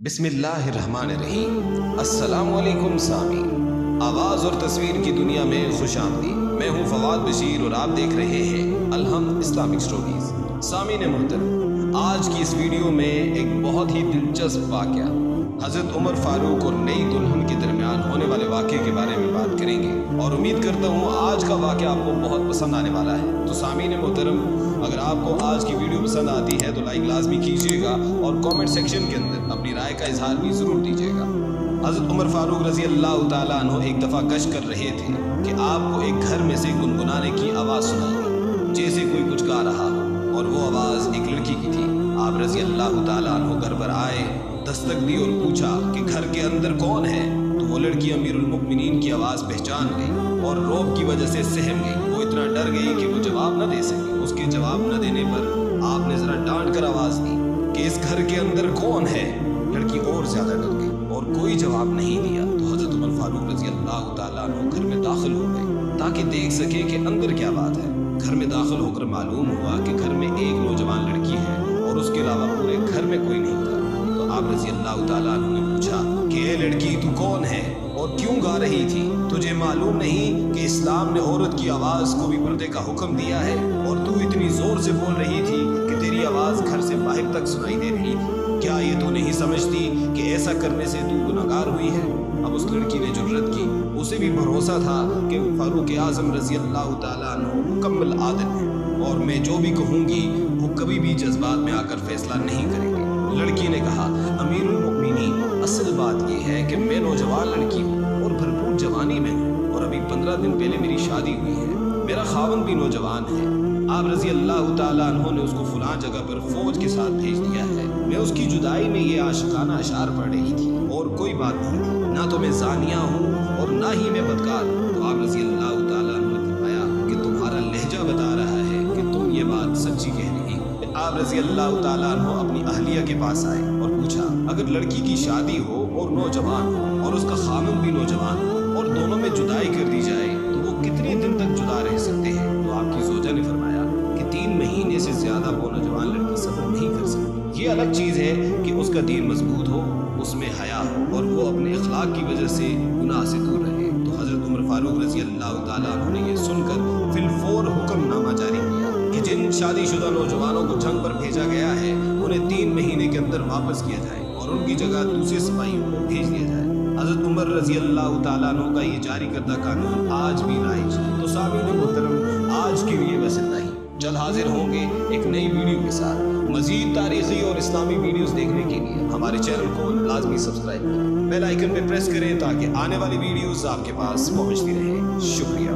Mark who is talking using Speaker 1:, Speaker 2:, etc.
Speaker 1: بسم اللہ الرحمن الرحیم۔ السلام علیکم سامعین، آواز اور تصویر کی دنیا میں خوش آمدید۔ میں ہوں فواد بشیر اور آپ دیکھ رہے ہیں الحمد اسلامک سٹوریز۔ سامعین محترم، آج کی اس ویڈیو میں ایک بہت ہی دلچسپ واقعہ حضرت عمر فاروق اور نئی دلہن کے درمیان ہونے والے واقعے کے بارے میں بات کریں گے، اور امید کرتا ہوں آج کا واقعہ آپ کو بہت پسند آنے والا ہے۔ تو سامعین محترم، اگر آپ کو آج کی ویڈیو پسند آتی ہے تو لائک لازمی کیجیے گا اور کامنٹ سیکشن کے اندر اپنی رائے کا اظہار بھی ضرور دیجیے گا۔ حضرت عمر فاروق رضی اللہ تعالیٰ عنہ ایک دفعہ گشت کر رہے تھے کہ آپ کو ایک گھر میں سے گنگنانے کی آواز سنائی دی، جیسے کوئی کچھ گا رہا ہو، اور وہ آواز ایک لڑکی کی تھی۔ آپ رضی اللہ تعالیٰ عنہ گھر پر آئے، دستک دی اور پوچھا کہ گھر کے اندر کون ہے؟ تو وہ لڑکی امیر المؤمنین کی آواز پہچان گئی اور رعب کی وجہ سے سہم گئی۔ وہ اتنا ڈر گئی کہ وہ جواب نہ دے سکی۔ اس کے جواب نہ دینے پر آپ نے ذرا ڈانٹ کر آواز دی کہ اس گھر کے اندر کون ہے؟ لڑکی اور زیادہ ڈر گئی اور کوئی جواب نہیں دیا۔ تو حضرت عمر فاروق رضی اللہ تعالیٰ عنہ گھر میں داخل ہو گئے تاکہ دیکھ سکے کہ اندر کیا بات ہے۔ گھر میں داخل ہو کر معلوم ہوا کہ گھر میں ایک نوجوان لڑکی ہے اور اس کے علاوہ پورے گھر میں کوئی نہیں تھا۔ تو آپ رضی اللہ تعالیٰ عنہ نے پوچھا کہ اے لڑکی، تو کون ہے اور کیوں گا رہی تھی؟ تجھے معلوم نہیں کہ اسلام نے عورت کی آواز کو بھی پردے کا حکم دیا ہے، اور تو اتنی زور سے بول رہی تھی کہ تیری آواز گھر سے باہر تک سنائی دے رہی تھی۔ کیا یہ تو نہیں سمجھتی کہ ایسا کرنے سے تو گنہگار ہوئی ہے؟ اب اس لڑکی نے جرأت کی۔ اسے بھی بھروسہ تھا کہ فاروق اعظم رضی اللہ تعالیٰ عنہ مکمل عادل ہیں، اور میں جو بھی کہوں گی وہ کبھی بھی جذبات میں آ کر فیصلہ نہیں کریں گے۔ لڑکی نے کہا، امیر المؤمنین، اصل بات یہ ہے کہ میں نوجوان لڑکی ہوں اور بھرپور جوانی میں ہوں، اور ابھی 15 دن پہلے میری شادی ہوئی ہے۔ میرا خاوند بھی نوجوان ہے۔ آپ رضی اللہ تعالیٰ عنہ نے اس کو فلاں جگہ پر فوج کے ساتھ بھیج دیا ہے۔ میں اس کی جدائی میں یہ عاشقانہ اشعار پڑھ رہی تھی، اور کوئی بات نہیں تھی۔ نہ تو میں زانیہ ہوں اور نہ ہی میں بدکار ہوں۔ تو آپ رضی اللہ تعالیٰ عنہ نے فرمایا کہ تمہارا لہجہ بتا رہا ہے کہ تم یہ بات سچی کہہ رہی ہو۔ آپ رضی اللہ تعالیٰ عنہ اپنی اہلیہ کے پاس آئے اور پوچھا، اگر لڑکی کی شادی ہو اور نوجوان ہو اور اس کا خاوند بھی نوجوان ہو اور دونوں میں جدائی کر دی جائے تو وہ کتنے دن تک جدا رہ سکتے ہیں؟ تو آپ کی زوجہ نے فرمایا کہ 3 مہینے سے زیادہ وہ نوجوان لڑکی صبر نہیں کر سکتی۔ یہ الگ چیز ہے کہ اس کا دین مضبوط ہو، اس میں حیا ہو، اور وہ اپنے اخلاق کی وجہ سے گناہ سے دور رہے۔ تو حضرت عمر فاروق رضی اللہ تعالیٰ عنہ نے یہ سن کر فی الفور حکم نامہ جاری کیا کہ جن شادی شدہ نوجوانوں کو جنگ پر بھیجا گیا ہے انہیں 3 مہینے کے اندر واپس کیا جائے اور ان کی جگہ دوسرے سپاہیوں کو بھیج دیا جائے۔ حضرت عمر رضی اللہ تعالیٰ عنہ کا یہ جاری کردہ قانون آج بھی رائج ہے۔ تو سامعین محترم، آج کے لیے بس اتنا ہی۔ جلد حاضر ہوں گے ایک نئی ویڈیو کے ساتھ۔ مزید تاریخی اور اسلامی ویڈیوز دیکھنے کے لیے ہمارے چینل کو لازمی سبسکرائب کریں، بیل آئیکن پہ پریس کریں تاکہ آنے والی ویڈیوز آپ کے پاس پہنچتی رہیں۔ شکریہ۔